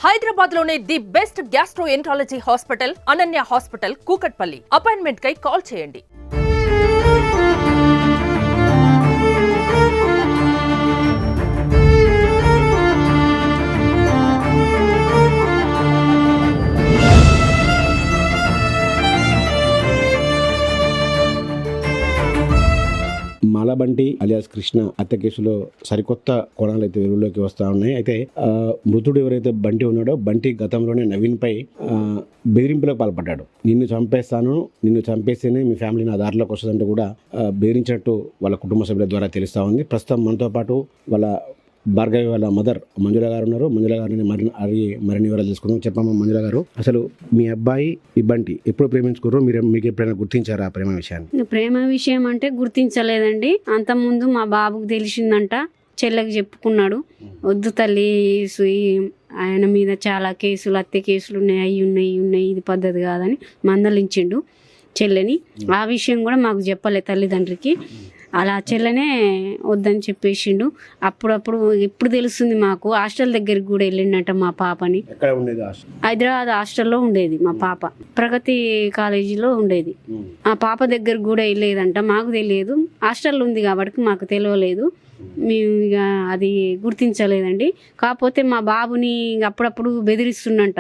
హైదరాబాద్ లోనే the best gastroenterology hospital Ananya hospital Kukatpally. Appointment కై call చేయండి. మాలబంటి అలియాస్ కృష్ణ హత్య కేసులో సరికొత్త కోణాలు అయితే వెలుగులోకి వస్తూ ఉన్నాయి. అయితే మృతుడు ఎవరైతే బంటి ఉన్నాడో బంటి గతంలోనే నవీన్ పై బెదిరింపులకు పాల్పడ్డాడు. నిన్ను చంపేస్తాను, నిన్ను చంపేస్తేనే మీ ఫ్యామిలీ నా దారిలోకి వస్తుందంటూ కూడా బెదిరించినట్టు వాళ్ళ కుటుంబ సభ్యుల ద్వారా తెలుస్తూ ఉంది. ప్రస్తుతం మనతో పాటు వాళ్ళ భార్గవి వాళ్ళ మదర్ మంజుల గారు ఉన్నారు. మంజుల గారిని మరిన్ని వివరాలు తెలుసుకుందాం. చెప్పమ్మా మంజుల గారు, అసలు మీ అబ్బాయి ఈ బంటి ఎప్పుడు ప్రేమించుకున్నారో మీకు ఎప్పుడైనా గుర్తించారా ప్రేమ విషయాన్ని? ప్రేమ విషయం అంటే గుర్తించలేదండి. అంతకుముందు మా బాబుకు తెలిసిందంట, చెల్లెకి చెప్పుకున్నాడు. వద్దు తల్లి, ఆయన మీద చాలా కేసులు, హత్య కేసులు ఉన్నాయి, ఇది పద్ధతి కాదని మందలించిండు చెల్లెని. ఆ విషయం కూడా మాకు చెప్పలే తల్లిదండ్రికి. అలా చెల్లెనే వద్దని చెప్పేసిండు. అప్పుడప్పుడు ఎప్పుడు తెలుస్తుంది మాకు. హాస్టల్ దగ్గరికి కూడా వెళ్ళిండట మా పాపని. హైదరాబాద్ హాస్టల్లో ఉండేది మా పాప, ప్రగతి కాలేజీలో ఉండేది. ఆ పాప దగ్గరికి కూడా వెళ్ళేదంట, మాకు తెలియదు. హాస్టల్లో ఉంది కాబట్టి మాకు తెలియలేదు. మేము ఇక అది గుర్తించలేదండి. కాకపోతే మా బాబుని అప్పుడప్పుడు బెదిరిస్తుండంట,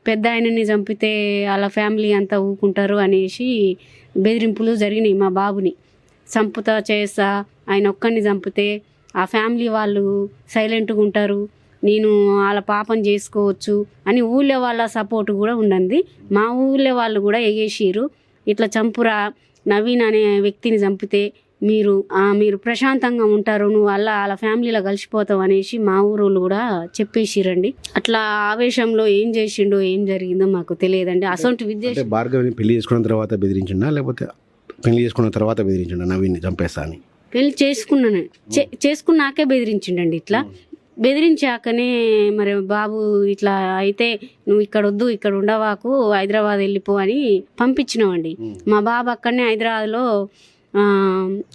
పెద్ద ఆయనని చంపితే వాళ్ళ ఫ్యామిలీ అంతా ఊకుంటారు అనేసి బెదిరింపులు జరిగినాయి. మా బాబుని చంపుతా చేస్తా, ఆయన ఒక్కడిని చంపితే ఆ ఫ్యామిలీ వాళ్ళు సైలెంట్గా ఉంటారు, నేను వాళ్ళ పాపని చేసుకోవచ్చు అని ఊళ్ళో వాళ్ళ సపోర్ట్ కూడా ఉండండి. మా ఊళ్ళో వాళ్ళు కూడా ఎగేసిరు, ఇట్లా చంపురా, నవీన్ అనే వ్యక్తిని చంపితే మీరు ప్రశాంతంగా ఉంటారు, నువ్వు వాళ్ళ ఫ్యామిలీలో కలిసిపోతావు అనేసి మా ఊరోళ్ళు కూడా చెప్పేసిరండి. అట్లా ఆవేశంలో ఏం చేసిండో ఏం జరిగిందో మాకు తెలియదండి. అసలు విద్య భార్గవిని పెళ్లి చేసుకున్న తర్వాత బెదిరించిండా, లేకపోతే పెళ్లి చేసుకున్న తర్వాత బెదిరించిండు నవీన్ని చంపేస్తా అని? పెళ్లి చేసుకున్నాకే బెదిరించిండండి. ఇట్లా బెదిరించాకనే మరి బాబు ఇట్లా అయితే నువ్వు ఇక్కడ వద్దు, ఇక్కడ ఉండవాకు, హైదరాబాద్ వెళ్ళిపో అని పంపించినామండి. మా బాబు అక్కడనే హైదరాబాద్లో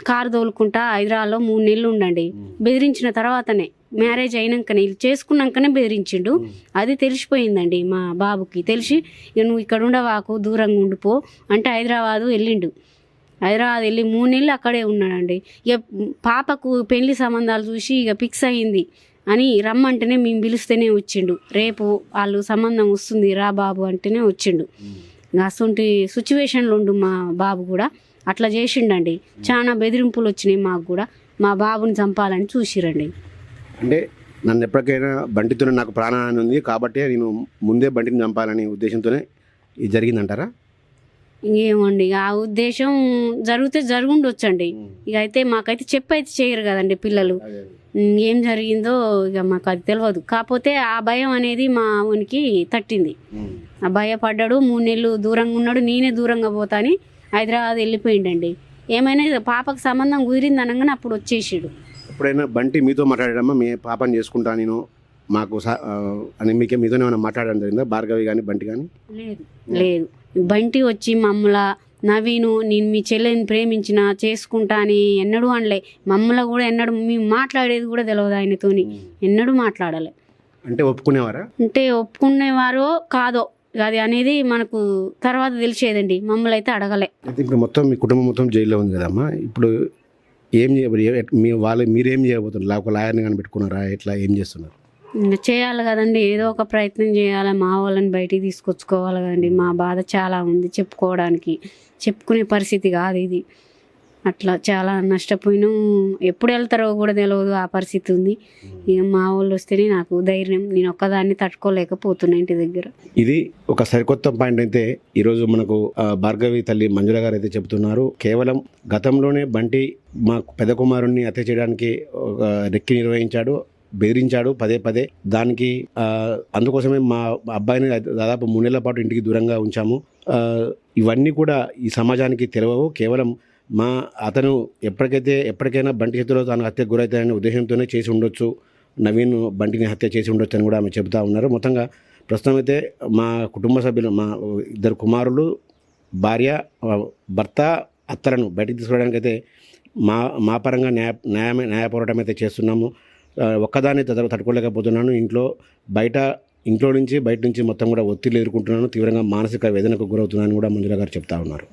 కారు తోలుకుంటా హైదరాబాద్లో 3 నెలలు ఉండండి. బెదిరించిన తర్వాతనే, మ్యారేజ్ అయినాకనే, చేసుకున్నాకనే బెదిరించిండు. అది తెలిసిపోయిందండి మా బాబుకి. తెలిసి ఇక నువ్వు ఇక్కడ ఉండవాకు, దూరంగా ఉండిపో అంటే హైదరాబాదు వెళ్ళిండు. హైదరాబాద్ వెళ్ళి 3 నెలలు అక్కడే ఉన్నాడండి. ఇక పాపకు పెళ్లి సంబంధాలు చూసి ఇక ఫిక్స్ అయ్యింది అని రమ్మంటేనే మేము పిలిస్తేనే వచ్చిండు. రేపు వాళ్ళు సంబంధం వస్తుంది రా బాబు అంటేనే వచ్చిండు. అసలు సిచ్యువేషన్లో ఉండు మా బాబు కూడా. అట్లా చేసిండండి. చాలా బెదిరింపులు వచ్చినాయి మాకు కూడా. మా బాబుని చంపాలని చూసిరండి. అంటే నన్ను ఎప్పటికైనా బంటితోనే నాకు ప్రాణహాని ఉంది కాబట్టి నేను ముందే బంటిని చంపాలనే ఉద్దేశంతోనే ఇది జరిగిందంటారా? ఇంకేమండి, ఆ ఉద్దేశం జరిగితే జరుగుండొచ్చండి. ఇక అయితే మాకైతే చెప్పైతే చేయరు కదండి పిల్లలు. ఏం జరిగిందో ఇక మాకు అది తెలియదు. కాకపోతే ఆ భయం అనేది మా ఊనికి తట్టింది. ఆ భయపడ్డాడు. 3 నెలలు దూరంగా ఉన్నాడు. నేనే దూరంగా పోతా అని హైదరాబాద్ వెళ్ళిపోయిండండి. ఏమైనా పాపకు సంబంధం కుదిరింది అనగానే అప్పుడు వచ్చేసాడు. ఎప్పుడైనా బంటి మీతో మాట్లాడాడమ్మా, మీ పాపని చేసుకుంటా నేను మాకు అని మీతోనే ఏమైనా మాట్లాడడం జరిగిందా, భార్గవి కానీ బంటి కానీ? లేదు. బంటి వచ్చి మమ్మల్ని నవీను నేను మీ చెల్లెని ప్రేమించిన చేసుకుంటా అని ఎన్నడూ అనలే. మమ్మల్ని కూడా ఎన్నడూ మేము మాట్లాడేది కూడా తెలియదు ఆయనతోని. ఎన్నడూ మాట్లాడాలి. అంటే ఒప్పుకునేవారా? అంటే ఒప్పుకునేవారో కాదో అది అనేది మనకు తర్వాత తెలిసేదండి. మమ్మల్ని అయితే అడగలే. అయితే ఇప్పుడు మొత్తం మీ కుటుంబం మొత్తం జైల్లో ఉంది కదమ్మా, ఇప్పుడు ఏం మీరేం చేయబోతున్నారు? ఒక లాయర్ని కానీ పెట్టుకున్నారా? ఎట్లా ఏం చేస్తున్నారు? చేయాలి కదండి, ఏదో ఒక ప్రయత్నం చేయాలి. మా వాళ్ళని బయటికి తీసుకొచ్చుకోవాలి కదండి. మా బాధ చాలా ఉంది, చెప్పుకునే పరిస్థితి కాదు ఇది. అట్లా చాలా నష్టపోయినాం. ఎప్పుడు వెళ్తారో కూడా తెలియదు, ఆ పరిస్థితి ఉంది. ఇక మా వాళ్ళు వస్తేనే నాకు ధైర్యం. నేను ఒక్కదాన్ని తట్టుకోలేకపోతున్నా ఇంటి దగ్గర. ఇది ఒక సరికొత్త పాయింట్. అయితే ఈరోజు మనకు భార్గవి తల్లి మంజుల గారు అయితే చెబుతున్నారు, కేవలం గతంలోనే బంటి మా పెద్ద కుమారుణ్ణి హత్య చేయడానికి రెక్కి నిర్వహించాడు, బెదిరించాడు పదే. దానికి అందుకోసమే మా అబ్బాయిని దాదాపు 3 నెలల పాటు ఇంటికి దూరంగా ఉంచాము. ఇవన్నీ కూడా ఈ సమాజానికి తెలియవు. కేవలం అతను ఎప్పటికైనా బంటి చేతిలో తాను హత్యకు గురవుతాయనే ఉద్దేశంతోనే చేసి ఉండొచ్చు, నవీన్ బంటిని హత్య చేసి ఉండొచ్చు అని కూడా ఆమె చెబుతూ ఉన్నారు. మొత్తంగా ప్రస్తుతం అయితే మా కుటుంబ సభ్యులు, మా 2 కుమారులు, భార్య, భర్త, అత్తలను బయటికి తీసుకురావడానికి అయితే మా పరంగా న్యాయ పోరాటం అయితే చేస్తున్నాము. ఒక్కదాన్ని తట్టుకోలేకపోతున్నాను. ఇంట్లో బయట ఇంట్లో నుంచి బయట నుంచి మొత్తం కూడా ఒత్తిడి ఎదుర్కొంటున్నాను, తీవ్రంగా మానసిక వేదనకు గురవుతున్నానని కూడా మంజుల గారు చెప్తా ఉన్నారు.